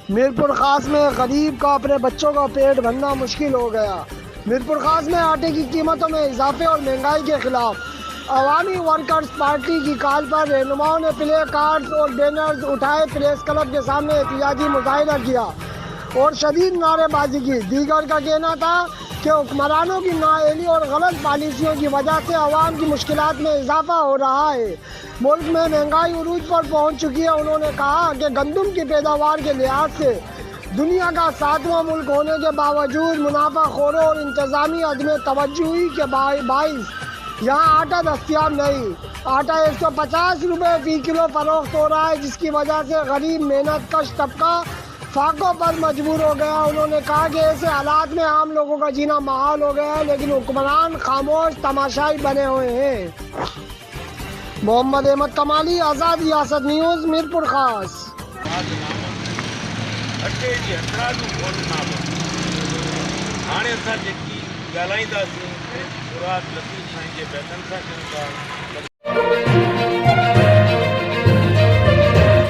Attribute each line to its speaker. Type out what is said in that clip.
Speaker 1: میرپور خاص میں غریب کا اپنے بچوں کا پیٹ بھرنا مشکل ہو گیا۔ میرپور خاص میں آٹے کی قیمتوں میں اضافے اور مہنگائی کے خلاف عوامی ورکرز پارٹی کی کال پر رہنماؤں نے پلے کارڈز اور بینرز اٹھائے، پریس کلب کے سامنے احتجاجی مظاہرہ کیا اور شدید نعرے بازی کی۔ دیگر کا کہنا تھا کہ حکمرانوں کی نااہلی اور غلط پالیسیوں کی وجہ سے عوام کی مشکلات میں اضافہ ہو رہا ہے۔ ملک میں مہنگائی عروج پر پہنچ چکی ہے۔ انہوں نے کہا کہ گندم کی پیداوار کے لحاظ سے دنیا کا 7واں ملک ہونے کے باوجود منافع خوروں اور انتظامی عدم توجہی کے باعث یہاں آٹا دستیاب نہیں۔ آٹا 150 روپے فی کلو فروخت ہو رہا ہے، جس کی وجہ سے غریب محنت کش طبقہ فاقوں پر مجبور ہو گیا۔ انہوں نے کہا کہ ایسے حالات میں عام لوگوں کا جینا محال ہو گیا ہے، لیکن حکمران خاموش تماشائی بنے ہوئے ہیں۔ محمد احمد کمالی، آزاد ریاست نیوز، میرپور خاص۔
Speaker 2: اٹے جی ہتراجو کون نہ ہانے اساں جيڪي ڳالهائيندا سيون خوراڪ لطيف سائين جي بيتن سان ڪيون ٿا۔